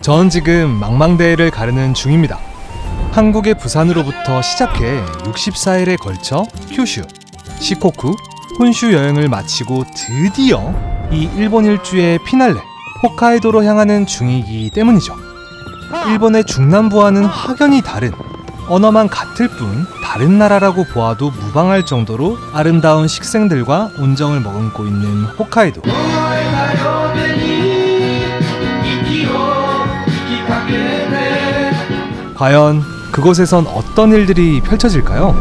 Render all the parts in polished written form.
전 지금 망망대해를 가르는 중입니다. 한국의 부산으로부터 시작해 64일에 걸쳐 큐슈, 시코쿠, 혼슈 여행을 마치고 드디어 이 일본 일주의 피날레 홋카이도로 향하는 중이기 때문이죠. 일본의 중남부와는 확연히 다른, 언어만 같을 뿐 다른 나라라고 보아도 무방할 정도로 아름다운 식생들과 온정을 머금고 있는 홋카이도. 과연 그곳에선 어떤 일들이 펼쳐질까요?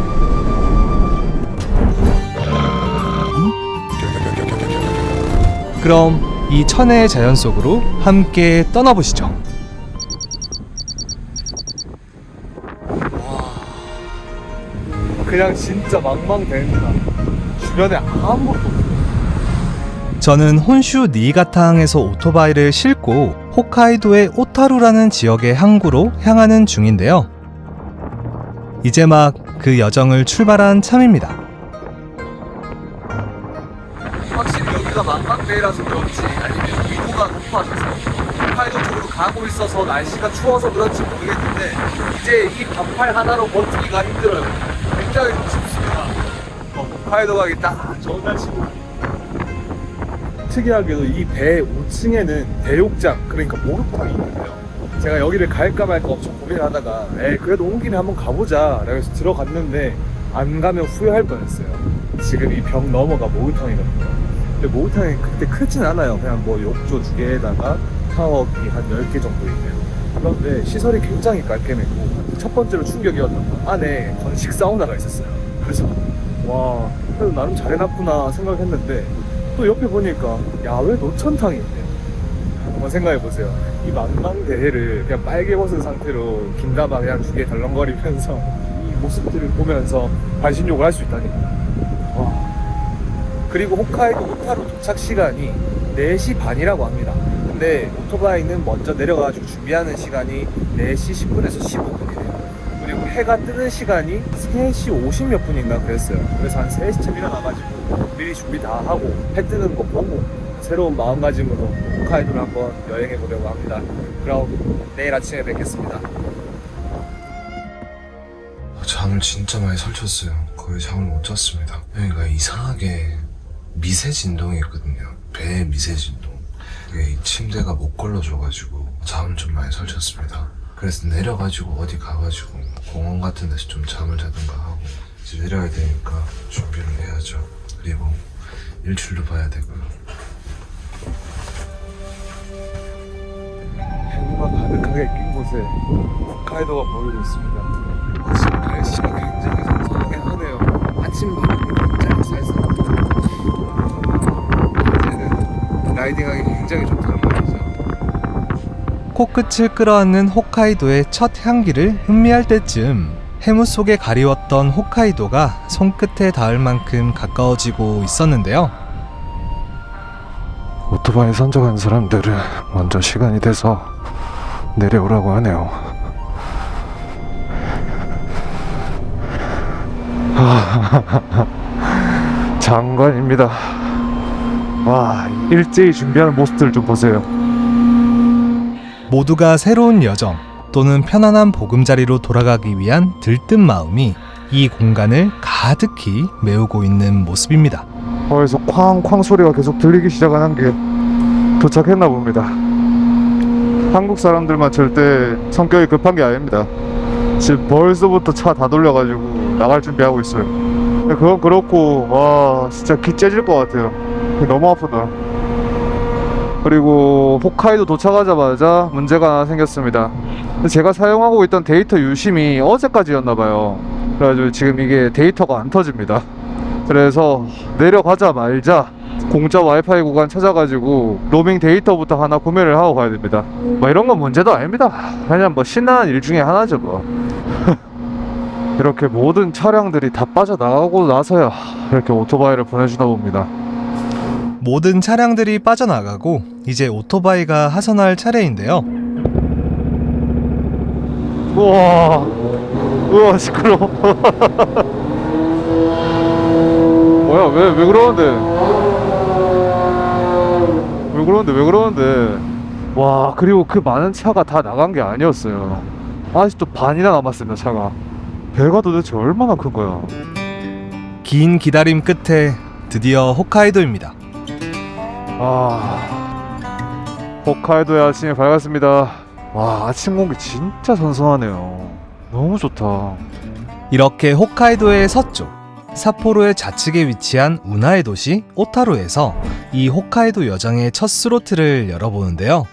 그럼 이 천혜의 자연 속으로 함께 떠나보시죠. 그냥 진짜 망망대해입니다. 주변에 아무것도 없어요. 저는 혼슈 니이가타항에서 오토바이를 싣고 홋카이도의 오타루라는 지역의 항구로 향하는 중인데요. 이제 막 그 여정을 출발한 참입니다. 확실히 여기가 망망대해라서 그런지 아니면 위도가 높아져서 홋카이도 쪽으로 가고 있어서 날씨가 추워서 그런지 모르겠는데 이제 이 반팔 하나로 버티기가 힘들어요. 굉장히 좀 춥습니다. 홋카이도 가기 딱 좋은 날씨입니다. 특이하게도 이 배 5층에는 대욕장, 그러니까 목욕탕이 있는데요. 제가 여기를 갈까 말까 엄청 고민을 하다가 그래도 온 김에 한번 가보자 라고 해서 들어갔는데 안 가면 후회할 뻔했어요. 지금 이 벽 너머가 목욕탕이거든요. 근데 목욕탕이 그렇게 크진 않아요. 그냥 뭐 욕조 2개에다가 샤워기 한 10개 정도 있네요. 그런데 시설이 굉장히 깔끔했고 첫 번째로 충격이었던 건 안에 건식 사우나가 있었어요. 그래서 와, 그래도 나름 잘해놨구나 생각했는데 또 옆에 보니까 야외 노천탕이 있네요. 한번 생각해보세요. 이 망망대해를 그냥 빨개 벗은 상태로 긴다마 그냥 2개 덜렁거리면서 이 모습들을 보면서 반신욕을 할 수 있다니. 와. 그리고 홋카이도 오타루 도착 시간이 4시 반이라고 합니다. 근데 오토바이는 먼저 내려가지고 준비하는 시간이 4시 10분에서 15분이래요. 그리고 해가 뜨는 시간이 3시 50 몇 분인가 그랬어요. 그래서 한 3시쯤 일어나가지고 미리 준비 다 하고 해 뜨는 거 보고 새로운 마음가짐으로 홋카이도를 한번 여행해 보려고 합니다. 그럼 내일 아침에 뵙겠습니다. 잠을 진짜 많이 설쳤어요. 거의 잠을 못 잤습니다. 여기가 이상하게 미세 진동이 있거든요. 배의 미세 진동. 이게 이 침대가 못 걸러줘가지고 잠을 좀 많이 설쳤습니다. 그래서 내려가지고 어디 가가지고 공원 같은 데서 좀 잠을 자든가 하고 이제 내려야 되니까 준비를 해야죠. 그리고 일출도 봐야 되고요. 해가 가득하게 낀 곳에 홋카이도가 보이고 있습니다. 확실히 날씨가 굉장히 선선하게 하네요. 아침 바람이 굉장히 쌀쌀합니다. 이제는 라이딩하기 굉장히 좋다는 말이죠. 코끝을 끌어안는 홋카이도의 첫 향기를 음미할 때쯤 해무 속에 가리웠던 홋카이도가 손끝에 닿을 만큼 가까워지고 있었는데요. 오토바이 선적한 사람들은 먼저 시간이 돼서 내려오라고 하네요. 장관입니다. 와, 일제히 준비하는 모습들 좀 보세요. 모두가 새로운 여정 또는 편안한 보금자리로 돌아가기 위한 들뜬 마음이 이 공간을 가득히 메우고 있는 모습입니다. 거기서 쾅쾅 소리가 계속 들리기 시작한 게 도착했나 봅니다. 한국 사람들만 절대 성격이 급한 게 아닙니다. 지금 벌써부터 차 다 돌려가지고 나갈 준비하고 있어요. 근데 그건 그렇고 와 진짜 기 째질 것 같아요. 너무 아프다. 그리고 홋카이도 도착하자마자 문제가 하나 생겼습니다. 제가 사용하고 있던 데이터 유심이 어제까지였나봐요. 그래가지고 지금 이게 데이터가 안 터집니다. 그래서 내려가자마자 공짜 와이파이 구간 찾아가지고 로밍 데이터부터 하나 구매를 하고 가야 됩니다. 뭐 이런 건 문제도 아닙니다. 그냥 뭐 신나는 일 중에 하나죠 뭐. 이렇게 모든 차량들이 다 빠져나가고 나서야 이렇게 오토바이를 보내주나 봅니다. 모든 차량들이 빠져나가고 이제 오토바이가 하선할 차례인데요. 우와 시끄러워. 뭐야 왜 그러는데 왜 그러는데 와, 그리고 그 많은 차가 다 나간 게 아니었어요. 아직도 반이나 남았습니다, 차가. 배가 도대체 얼마나 큰 거야? 긴 기다림 끝에 드디어 홋카이도입니다. 홋카이도의 아침이 밝았습니다. 와, 아침 공기 진짜 선선하네요. 너무 좋다. 이렇게 홋카이도의 서쪽 삿포로의 좌측에 위치한 운하의 도시 오타루에서 이 홋카이도 여정의 첫 스로틀을 열어보는데요.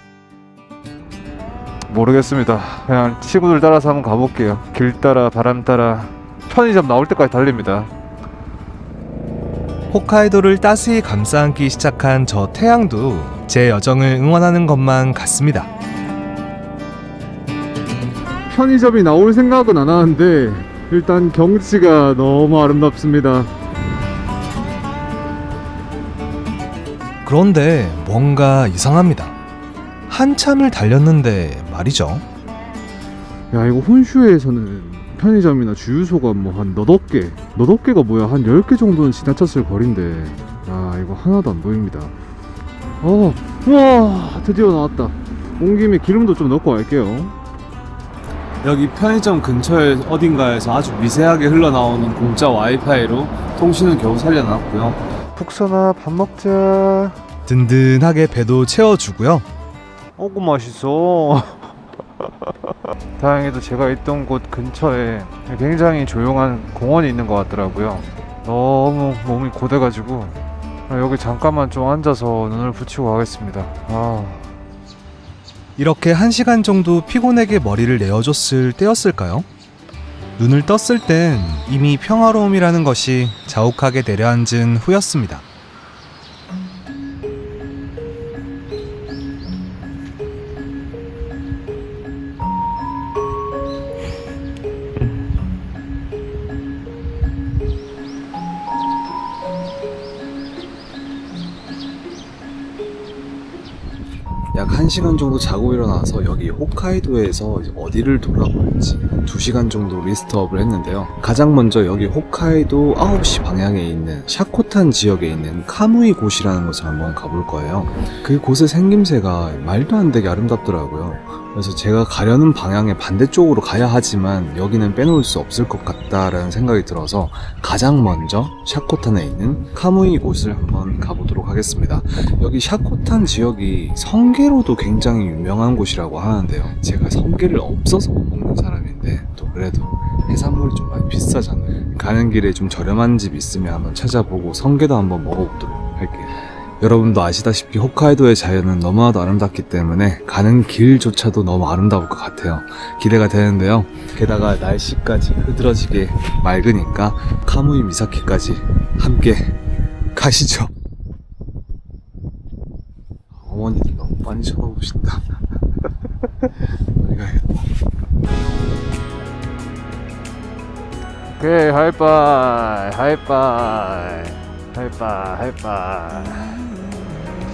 모르겠습니다. 그냥 친구들 따라서 한번 가볼게요. 길 따라 바람 따라 편의점 나올 때까지 달립니다. 홋카이도를 따스히 감싸안기 시작한 저 태양도 제 여정을 응원하는 것만 같습니다. 편의점이 나올 생각은 안 하는데 일단 경치가 너무 아름답습니다. 그런데 뭔가 이상합니다. 한참을 달렸는데 말이죠. 야, 이거 혼슈에서는 편의점이나 주유소가 뭐 한 너댓 개가 뭐야, 한 10개 정도는 지나쳤을 거리인데 이거 하나도 안 보입니다. 우와, 드디어 나왔다. 온 김에 기름도 좀 넣고 갈게요. 여기 편의점 근처에 어딘가에서 아주 미세하게 흘러나오는 공짜 와이파이로 통신을 겨우 살려놨고요. 푹서나 밥 먹자. 든든하게 배도 채워주고요. 어구, 맛있어. 다행히도 제가 있던 곳 근처에 굉장히 조용한 공원이 있는 것 같더라고요. 너무 몸이 고돼가지고 여기 잠깐만 좀 앉아서 눈을 붙이고 가겠습니다. 이렇게 1시간 정도 피곤에게 머리를 내어줬을 때였을까요? 눈을 떴을 땐 이미 평화로움이라는 것이 자욱하게 내려앉은 후였습니다. 약 1시간 정도 자고 일어나서 여기 홋카이도에서 이제 어디를 돌아볼지 2시간 정도 리스트업을 했는데요. 가장 먼저 여기 홋카이도 9시 방향에 있는 샤코탄 지역에 있는 카무이 곳이라는 곳을 한번 가볼 거예요. 그 곳의 생김새가 말도 안 되게 아름답더라고요. 그래서 제가 가려는 방향의 반대쪽으로 가야 하지만 여기는 빼놓을 수 없을 것 같다라는 생각이 들어서 가장 먼저 샤코탄에 있는 카무이 곳을 한번 가보도록 하겠습니다. 여기 샤코탄 지역이 성게로도 굉장히 유명한 곳이라고 하는데요. 제가 성게를 없어서 못 먹는 사람인데 또 그래도 해산물이 좀 많이 비싸잖아요. 가는 길에 좀 저렴한 집 있으면 한번 찾아보고 성게도 한번 먹어보도록 할게요. 여러분도 아시다시피 홋카이도의 자연은 너무나도 아름답기 때문에 가는 길조차도 너무 아름다울 것 같아요. 기대가 되는데요. 게다가 날씨까지 흐드러지게 맑으니까 카무이 미사키까지 함께 가시죠. 어머니들 너무 많이 쳐다보신다. 빨리 가야겠다. 오케이, 하이파이.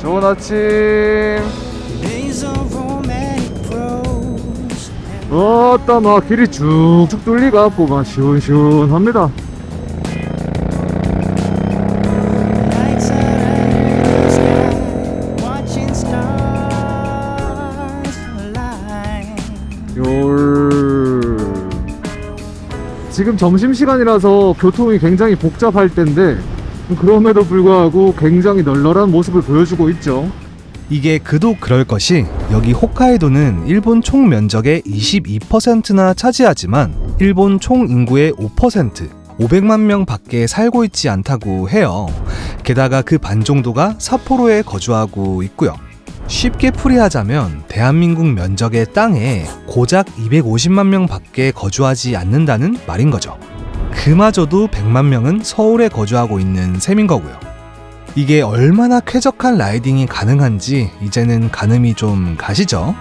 좋은 아침. 막 길이 쭉쭉 뚫리갖고 막 시원시원합니다. 지금 점심시간이라서 교통이 굉장히 복잡할 텐데 그럼에도 불구하고 굉장히 널널한 모습을 보여주고 있죠. 이게 그도 그럴 것이 여기 홋카이도는 일본 총 면적의 22%나 차지하지만 일본 총 인구의 5%, 500만 명 밖에 살고 있지 않다고 해요. 게다가 그 반 정도가 삿포로에 거주하고 있고요. 쉽게 풀이하자면 대한민국 면적의 땅에 고작 250만 명 밖에 거주하지 않는다는 말인 거죠. 그마저도 100만 명은 서울에 거주하고 있는 셈인 거고요. 이게 얼마나 쾌적한 라이딩이 가능한지 이제는 가늠이 좀 가시죠?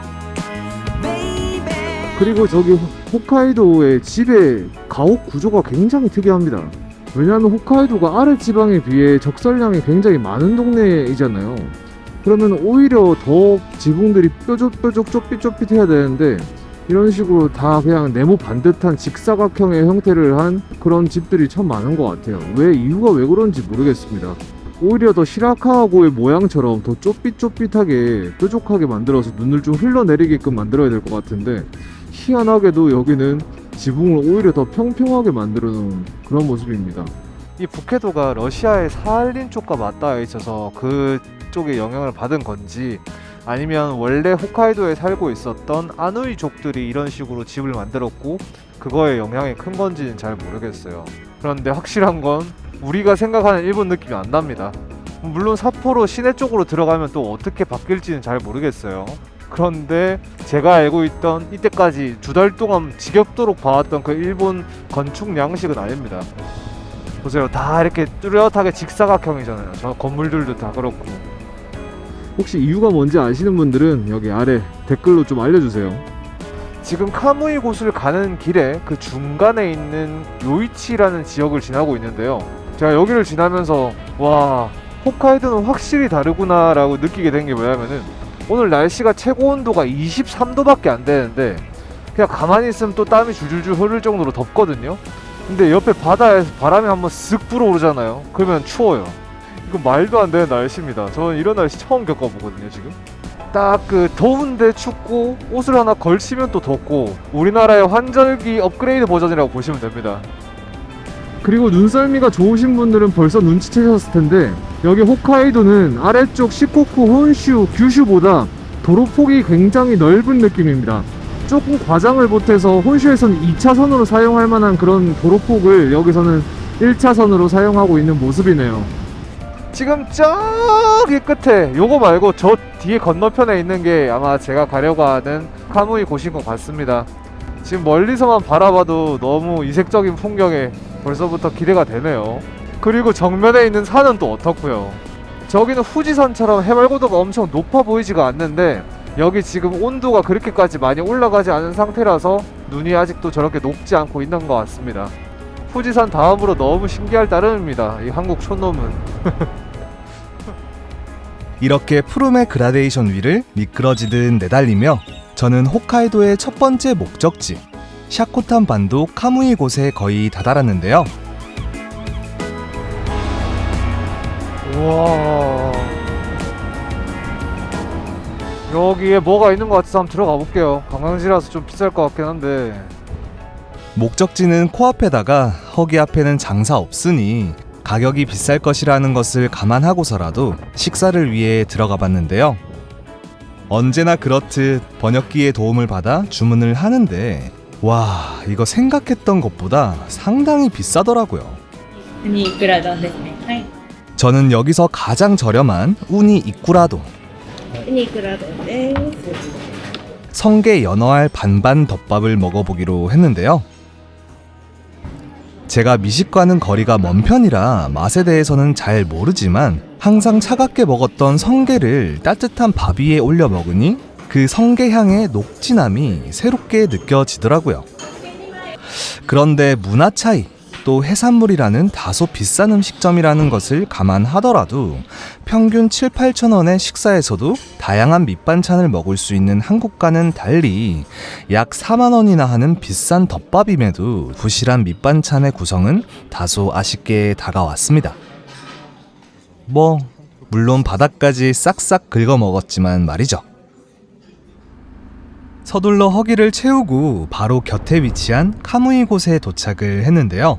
그리고 저기 홋카이도의 집의 가옥 구조가 굉장히 특이합니다. 왜냐하면 홋카이도가 아래 지방에 비해 적설량이 굉장히 많은 동네이잖아요. 그러면 오히려 더 지붕들이 뾰족뾰족 좁빗좁빗해야 되는데 이런 식으로 다 그냥 네모 반듯한 직사각형의 형태를 한 그런 집들이 참 많은 것 같아요. 이유가 왜 그런지 모르겠습니다. 오히려 더 시라카고의 모양처럼 더 쪼삣쪼삣하게 뾰족하게 만들어서 눈을 좀 흘러내리게끔 만들어야 될 것 같은데, 희한하게도 여기는 지붕을 오히려 더 평평하게 만들어 놓은 그런 모습입니다. 이 북해도가 러시아의 사할린 쪽과 맞닿아 있어서 그쪽에 영향을 받은 건지, 아니면 원래 홋카이도에 살고 있었던 아누이족들이 이런 식으로 집을 만들었고 그거에 영향이 큰 건지는 잘 모르겠어요. 그런데 확실한 건 우리가 생각하는 일본 느낌이 안 납니다. 물론 사포로 시내 쪽으로 들어가면 또 어떻게 바뀔지는 잘 모르겠어요. 그런데 제가 알고 있던 이때까지 2달 동안 지겹도록 봐왔던 그 일본 건축 양식은 아닙니다. 보세요, 다 이렇게 뚜렷하게 직사각형이잖아요. 저 건물들도 다 그렇고. 혹시 이유가 뭔지 아시는 분들은 여기 아래 댓글로 좀 알려주세요. 지금 카무이 곳을 가는 길에 그 중간에 있는 요이치라는 지역을 지나고 있는데요. 제가 여기를 지나면서 와, 홋카이도는 확실히 다르구나 라고 느끼게 된 게 뭐냐면은, 오늘 날씨가 최고 온도가 23도밖에 안 되는데 그냥 가만히 있으면 또 땀이 줄줄줄 흐를 정도로 덥거든요. 근데 옆에 바다에서 바람이 한번 쓱 불어오르잖아요. 그러면 추워요. 이거 말도 안 되는 날씨입니다. 저는 이런 날씨 처음 겪어보거든요, 지금. 딱 그 더운데 춥고 옷을 하나 걸치면 또 덥고, 우리나라의 환절기 업그레이드 버전이라고 보시면 됩니다. 그리고 눈썰미가 좋으신 분들은 벌써 눈치채셨을 텐데, 여기 홋카이도는 아래쪽 시코쿠, 혼슈, 규슈보다 도로폭이 굉장히 넓은 느낌입니다. 조금 과장을 보태서 혼슈에서는 2차선으로 사용할 만한 그런 도로폭을 여기서는 1차선으로 사용하고 있는 모습이네요. 지금 저기 끝에 요거 말고 저 뒤에 건너편에 있는 게 아마 제가 가려고 하는 카무이 곳인 것 같습니다. 지금 멀리서만 바라봐도 너무 이색적인 풍경에 벌써부터 기대가 되네요. 그리고 정면에 있는 산은 또 어떻고요. 저기는 후지산처럼 해발고도가 엄청 높아 보이지가 않는데, 여기 지금 온도가 그렇게까지 많이 올라가지 않은 상태라서 눈이 아직도 저렇게 녹지 않고 있는 것 같습니다. 후지산 다음으로 너무 신기할 따름입니다, 이 한국 촌놈은. 이렇게 푸름의 그라데이션 위를 미끄러지듯 내달리며 저는 홋카이도의 첫 번째 목적지 샤코탄 반도 카무이 곳에 거의 다다랐는데요. 우와, 여기에 뭐가 있는 것 같아서 한번 들어가 볼게요. 관광지라서 좀 비쌀 것 같긴 한데. 목적지는 코앞에다가 허기 앞에는 장사 없으니 가격이 비쌀 것이라는 것을 감안하고서라도 식사를 위해 들어가 봤는데요. 언제나 그렇듯 번역기의 도움을 받아 주문을 하는데, 와, 이거 생각했던 것보다 상당히 비싸더라고요. 우니 이쿠라돈ですね。はい。 저는 여기서 가장 저렴한 우니 이쿠라돈, ウニイクラ丼です。 성게 연어알 반반 덮밥을 먹어보기로 했는데요. 제가 미식과는 거리가 먼 편이라 맛에 대해서는 잘 모르지만 항상 차갑게 먹었던 성게를 따뜻한 밥 위에 올려 먹으니 그 성게향의 녹진함이 새롭게 느껴지더라고요. 그런데 문화 차이, 또 해산물이라는 다소 비싼 음식점이라는 것을 감안하더라도 평균 7-8천 원의 식사에서도 다양한 밑반찬을 먹을 수 있는 한국과는 달리 약 4만 원이나 하는 비싼 덮밥임에도 부실한 밑반찬의 구성은 다소 아쉽게 다가왔습니다. 물론 바닥까지 싹싹 긁어 먹었지만 말이죠. 서둘러 허기를 채우고 바로 곁에 위치한 카무이 곳에 도착을 했는데요.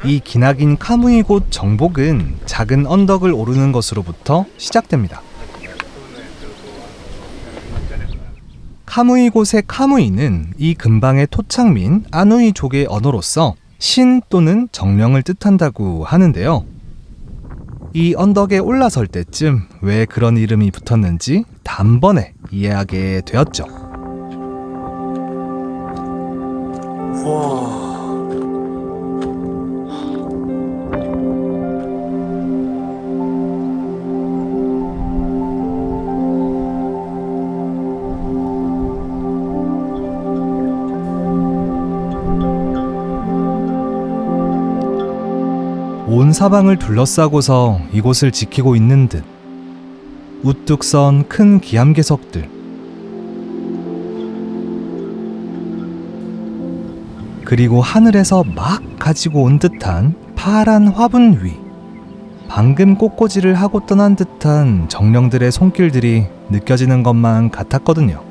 이 기나긴 카무이 곳 정복은 작은 언덕을 오르는 것으로부터 시작됩니다. 카무이 곳의 카무이는 이 근방의 토착민 아누이족의 언어로서 신 또는 정령을 뜻한다고 하는데요. 이 언덕에 올라설 때쯤 왜 그런 이름이 붙었는지 단번에 이해하게 되었죠. 와. 온 사방을 둘러싸고서 이곳을 지키고 있는 듯 우뚝 선 큰 기암괴석들, 그리고 하늘에서 막 가지고 온 듯한 파란 화분 위, 방금 꽃꽂이를 하고 떠난 듯한 정령들의 손길들이 느껴지는 것만 같았거든요.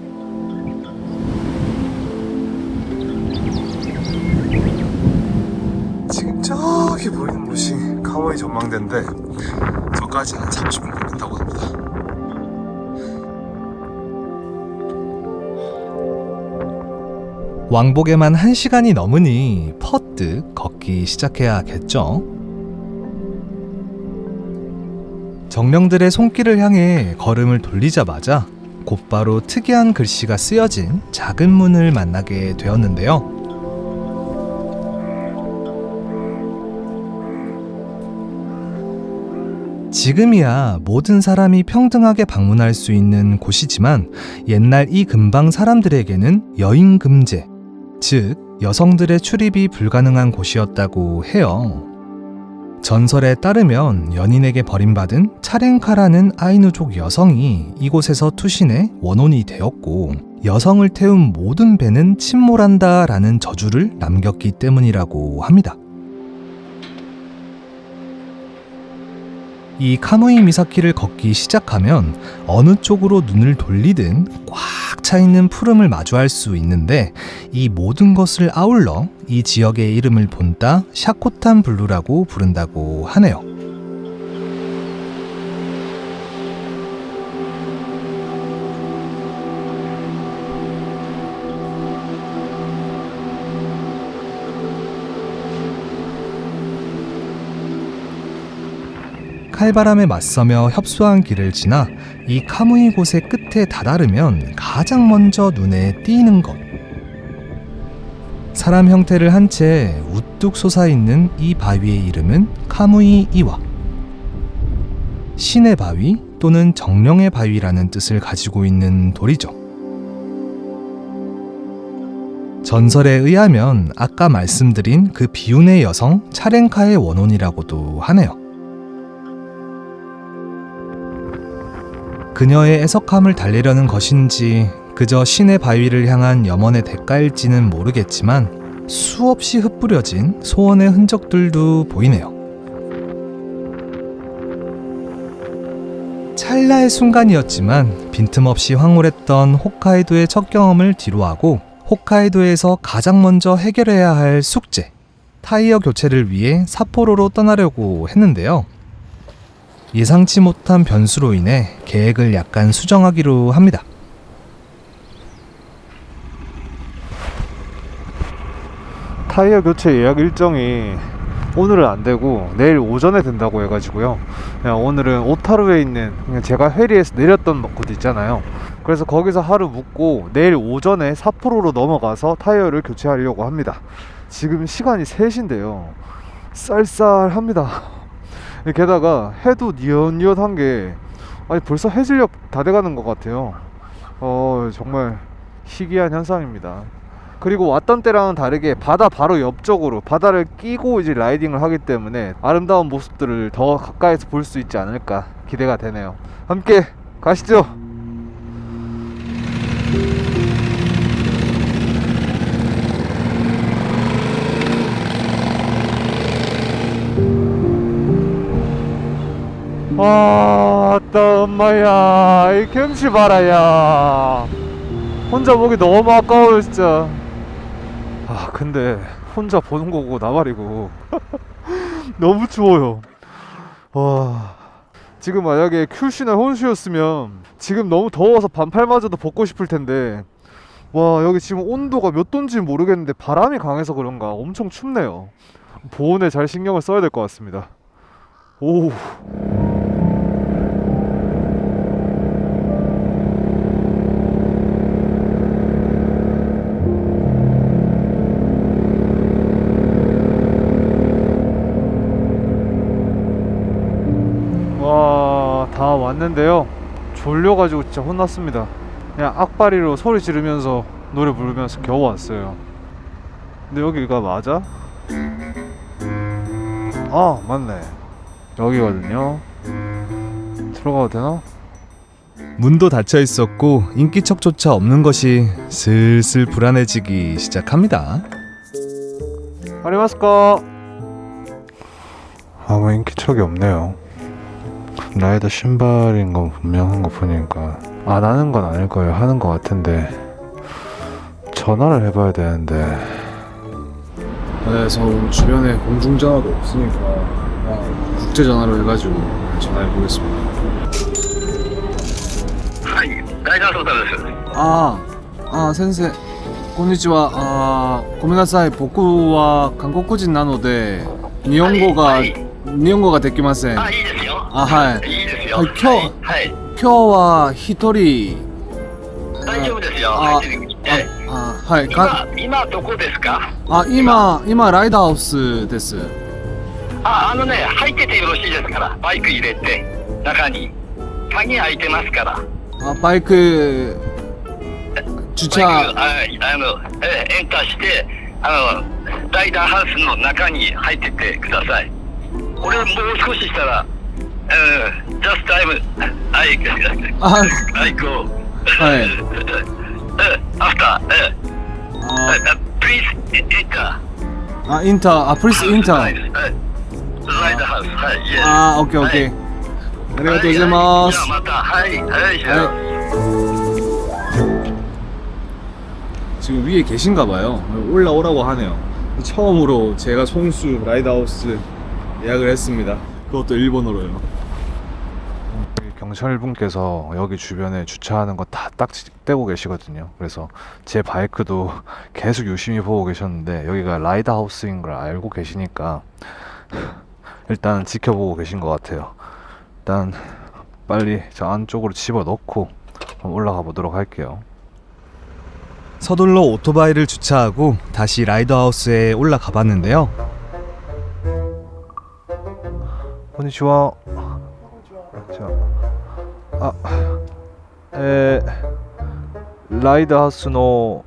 지금 저기 보이는 곳이 카와이 전망대인데 저까지 한 30분 걸린다고 합니다. 왕복에만 1시간이 넘으니 퍼뜩 걷기 시작해야겠죠. 정령들의 손길을 향해 걸음을 돌리자마자 곧바로 특이한 글씨가 쓰여진 작은 문을 만나게 되었는데요. 지금이야 모든 사람이 평등하게 방문할 수 있는 곳이지만 옛날 이 근방 사람들에게는 여인금제, 즉 여성들의 출입이 불가능한 곳이었다고 해요. 전설에 따르면 연인에게 버림받은 차랭카라는 아이누족 여성이 이곳에서 투신해 원혼이 되었고 여성을 태운 모든 배는 침몰한다 라는 저주를 남겼기 때문이라고 합니다. 이 카무이 미사키를 걷기 시작하면 어느 쪽으로 눈을 돌리든 꽉 차있는 푸름을 마주할 수 있는데 이 모든 것을 아울러 이 지역의 이름을 본따 샤코탄 블루라고 부른다고 하네요. 칼바람에 맞서며 협소한 길을 지나 이 카무이 곳의 끝에 다다르면 가장 먼저 눈에 띄는 것. 사람 형태를 한 채 우뚝 솟아있는 이 바위의 이름은 카무이 이와. 신의 바위 또는 정령의 바위라는 뜻을 가지고 있는 돌이죠. 전설에 의하면 아까 말씀드린 그 비운의 여성 차랭카의 원혼이라고도 하네요. 그녀의 애석함을 달래려는 것인지 그저 신의 바위를 향한 염원의 대가일지는 모르겠지만 수없이 흩뿌려진 소원의 흔적들도 보이네요. 찰나의 순간이었지만 빈틈없이 황홀했던 홋카이도의 첫 경험을 뒤로하고 홋카이도에서 가장 먼저 해결해야 할 숙제, 타이어 교체를 위해 삿포로로 떠나려고 했는데요. 예상치 못한 변수로 인해 계획을 약간 수정하기로 합니다. 타이어 교체 예약 일정이 오늘은 안 되고 내일 오전에 된다고 해가지고요. 그냥 오늘은 오타루에 있는 그냥 제가 회리에서 내렸던 곳 있잖아요. 그래서 거기서 하루 묵고 내일 오전에 삿포로로 넘어가서 타이어를 교체하려고 합니다. 지금 시간이 3시인데요. 쌀쌀합니다. 게다가 해도 뉘엿뉘엿한 게 아니 벌써 해질녘 다 돼가는 것 같아요. 정말 희귀한 현상입니다. 그리고 왔던 때랑은 다르게 바다 바로 옆쪽으로 바다를 끼고 이제 라이딩을 하기 때문에 아름다운 모습들을 더 가까이서 볼 수 있지 않을까 기대가 되네요. 함께 가시죠. 아따 엄마야, 이 경치 봐라야. 혼자 보기 너무 아까워요 진짜. 근데 혼자 보는 거고 나발이고 너무 추워요. 지금 만약에 큐슈나 혼슈였으면 지금 너무 더워서 반팔마저도 벗고 싶을 텐데 와, 여기 지금 온도가 몇 도인지 모르겠는데 바람이 강해서 그런가 엄청 춥네요. 보온에 잘 신경을 써야 될 것 같습니다. 오. 와, 다 왔는데요. 졸려가지고 진짜 혼났습니다. 그냥 악바리로 소리 지르면서 노래 부르면서 겨우 왔어요. 근데 여기가 맞아? 맞네. 여기거든요. 들어가도 되나? 문도 닫혀 있었고 인기척조차 없는 것이 슬슬 불안해지기 시작합니다. 아리마스까? 아무 인기척이 없네요. 라이더 신발인 건 분명한 거 보니까 안 하는 건 아닐 거예요. 하는 거 같은데 전화를 해봐야 되는데. 그래서 주변에 공중전화도 없으니까 국제전화로 해가지고 전화해보겠습니다. はい、ライダーソータです。 先生こんにちは。ごめんなさい。僕は韓国人なので日本語ができません。あ、いいですよ。はいいいですよ。はい今日はい、今日は一人大丈夫ですよ。あ入ってきてはい今どこですか？今ライダーハウスです。入っててよろしいですから、バイク入れて中に鍵開いてますから。バイク주차バイクエンターしてライダーハウスの中に入ってってください。これもう少ししたらjust time I go はい after please enter インタープリスインターライダーハウスはいオッケーオッケーありがとうございます。じゃあまた지금 위에 계신가 봐요. 올라오라고 하네요. 처음으로 제가 손수 라이드하우스 예약을 했습니다. 그것도 일본어로요. 경찰분께서 여기 주변에 주차하는 거 다 딱 떼고 계시거든요. 그래서 제 바이크도 계속 유심히 보고 계셨는데 여기가 라이더 하우스인 걸 알고 계시니까 일단 지켜보고 계신 것 같아요. 일단 빨리 저 안쪽으로 집어넣고 올라가 보도록 할게요. 서둘러 오토바이를 주차하고 다시 라이더하우스에 올라가 봤는데요. konnichiwa. 라이더 하우스の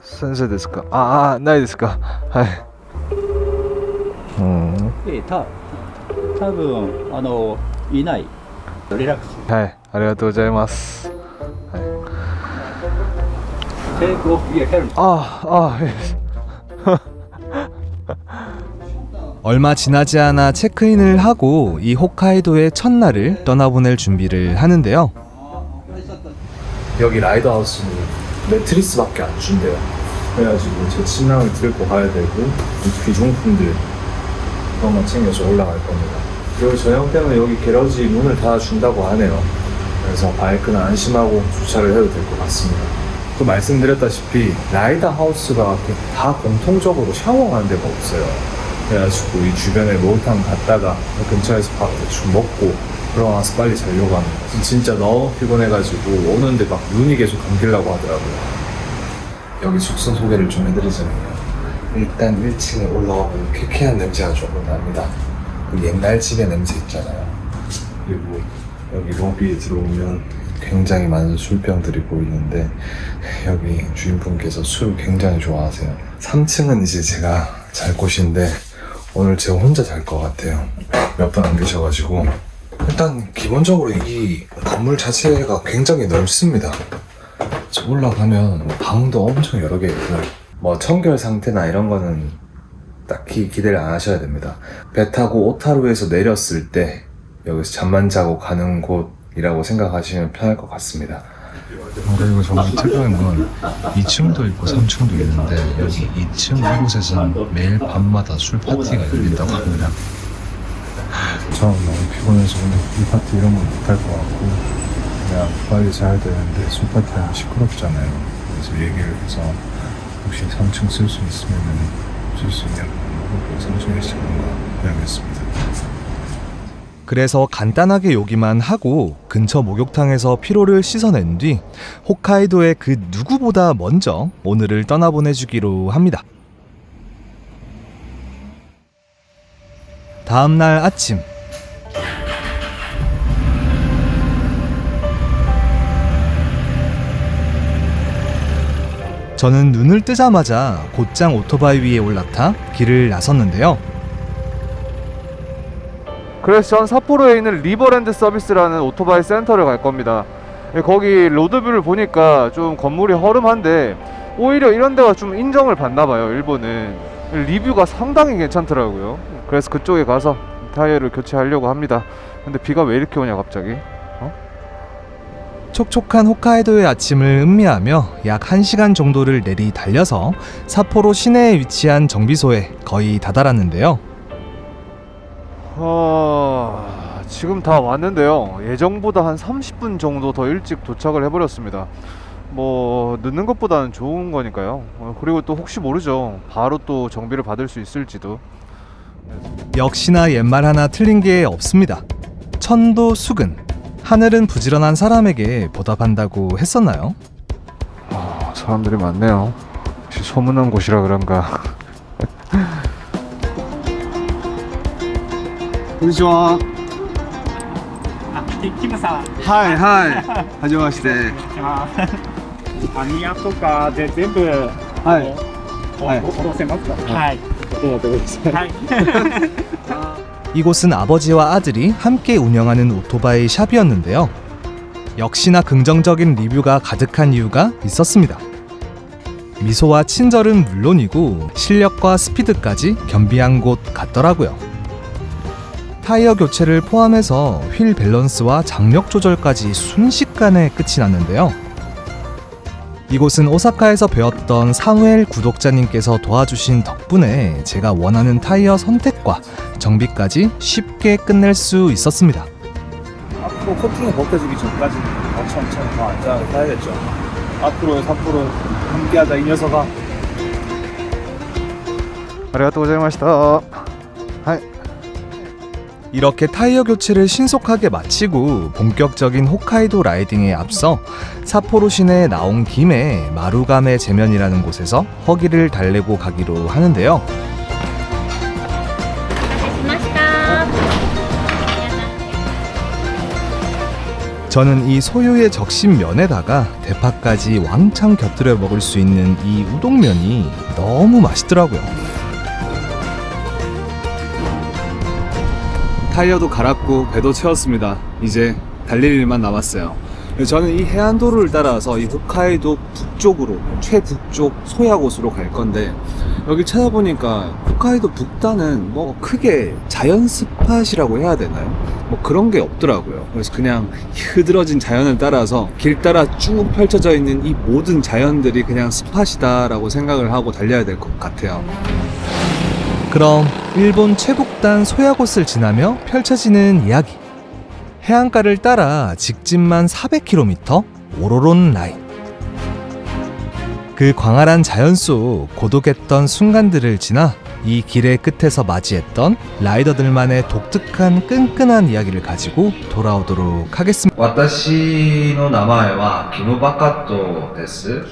先生ですか? ないですか? はい。多分いない。リラックス。はい、ありがとうございます。テイクオフギアヘルメット。 얼마 지나지 않아 체크인을 하고 이 홋카이도의 첫날을 떠나보낼 준비를 하는데요. 여기 라이더하우스는 매트리스밖에 안 준대요. 그래가지고 제 침낭을 들고 가야 되고 귀중품들 그런 거 챙겨서 올라갈 겁니다. 그리고 저녁 때는 여기 게러지 문을 닫아준다고 하네요. 그래서 바이크는 안심하고 주차를 해도 될 것 같습니다. 또 말씀드렸다시피 라이더하우스가 다 공통적으로 샤워하는 데가 없어요. 그래가지고 이 주변에 목욕탕 갔다가 근처에서 밥 대충 먹고 들어가서 빨리 자려고 합니다. 진짜 너무 피곤해가지고 오는데 막 눈이 계속 감기려고 하더라고요. 여기 숙소 소개를 좀 해드리자면요. 일단 1층에 올라가면 쾌쾌한 냄새가 조금 납니다. 그 옛날 집의 냄새 있잖아요. 그리고 여기 로비에 들어오면 굉장히 많은 술병들이 보이는데 여기 주인분께서 술 굉장히 좋아하세요. 3층은 이제 제가 잘 곳인데 오늘 제가 혼자 잘 것 같아요. 몇 분 안 계셔가지고. 일단 기본적으로 이 건물 자체가 굉장히 넓습니다. 올라가면 방도 엄청 여러 개 있고요. 뭐 청결 상태나 이런 거는 딱히 기대를 안 하셔야 됩니다. 배 타고 오타루에서 내렸을 때 여기서 잠만 자고 가는 곳이라고 생각하시면 편할 것 같습니다. 그리고 정말 특이한 건 2층도 있고 3층도 있는데 여기 2층 이곳에서는 매일 밤마다 술 파티가 열린다고 합니다. 저는 너무 피곤해서 오늘 이 파티 이런 건 못할 것 같고 그냥 빨리 자야 되는데 술 파티 하면 시끄럽잖아요. 그래서 얘기를 해서 혹시 3층 쓸 수 있으면 쓸 수 있냐고 물어보고 3층에 시작한가 해야겠습니다. 그래서 간단하게 요기만 하고 근처 목욕탕에서 피로를 씻어낸 뒤 홋카이도의 그 누구보다 먼저 오늘을 떠나보내주기로 합니다. 다음날 아침 저는 눈을 뜨자마자 곧장 오토바이 위에 올라타 길을 나섰는데요. 그래서 전 삿포로에 있는 리버랜드 서비스라는 오토바이 센터를 갈 겁니다. 거기 로드뷰를 보니까 좀 건물이 허름한데 오히려 이런 데가 좀 인정을 받나 봐요. 일본은 리뷰가 상당히 괜찮더라고요. 그래서 그쪽에 가서 타이어를 교체하려고 합니다. 근데 비가 왜 이렇게 오냐 갑자기? 촉촉한 홋카이도의 아침을 음미하며 약 1시간 정도를 내리 달려서 삿포로 시내에 위치한 정비소에 거의 다다랐는데요. 지금 다 왔는데요. 예정보다 한 30분 정도 더 일찍 도착을 해버렸습니다. 뭐 늦는 것보다는 좋은 거니까요. 그리고 또 혹시 모르죠. 바로 또 정비를 받을 수 있을지도. 역시나 옛말 하나 틀린 게 없습니다. 천도 수근, 하늘은 부지런한 사람에게 보답한다고 했었나요? 사람들이 많네요. 혹시 소문난 곳이라 그런가. konnichiwa. キムさん、はいはい。はじめまして。網屋とかで全部、はいはい下ろせますか？はい。どうぞください。はい。 이곳은 아버지와 아들이 함께 운영하는 오토바이 샵이었는데요. 역시나 긍정적인 리뷰가 가득한 이유가 있었습니다. 미소와 친절은 물론이고 실력과 스피드까지 겸비한 곳 같더라고요. 타이어 교체를 포함해서 휠 밸런스와 장력 조절까지 순식간에 끝이 났는데요. 이곳은 오사카에서 배웠던 사무엘 구독자님께서 도와주신 덕분에 제가 원하는 타이어 선택과 정비까지 쉽게 끝낼 수 있었습니다. 앞으로 코팅이 벗겨지기 전까지는 천천히 더 안전하게 타야겠죠. 앞으로의 삿포로 함께하자 이 녀석아. 아리가또 고자이마시타. 이렇게 타이어 교체를 신속하게 마치고 본격적인 홋카이도 라이딩에 앞서 삿포로 시내에 나온 김에 마루가메 제면이라는 곳에서 허기를 달래고 가기로 하는데요. 저는 이 소유의 적신 면에다가 대파까지 왕창 곁들여 먹을 수 있는 이 우동면이 너무 맛있더라고요. 타이어도 갈았고 배도 채웠습니다. 이제 달릴 일만 남았어요. 저는 이 해안도로를 따라서 이 홋카이도 북쪽으로, 최북쪽 소야곳으로 갈 건데, 여기 찾아보니까 홋카이도 북단은 뭐 크게 자연 스팟이라고 해야 되나요? 뭐 그런 게 없더라고요. 그래서 그냥 흐드러진 자연을 따라서 길 따라 쭉 펼쳐져 있는 이 모든 자연들이 그냥 스팟이다 라고 생각을 하고 달려야 될 것 같아요. 그럼 일본 최북단 소야곳을 지나며 펼쳐지는 이야기. 해안가를 따라 직진만 400km 오로론 라인. 그 광활한 자연 속 고독했던 순간들을 지나 이 길의 끝에서 맞이했던 라이더들만의 독특한 끈끈한 이야기를 가지고 돌아오도록 하겠습니다. 私の名前はキムバカットです。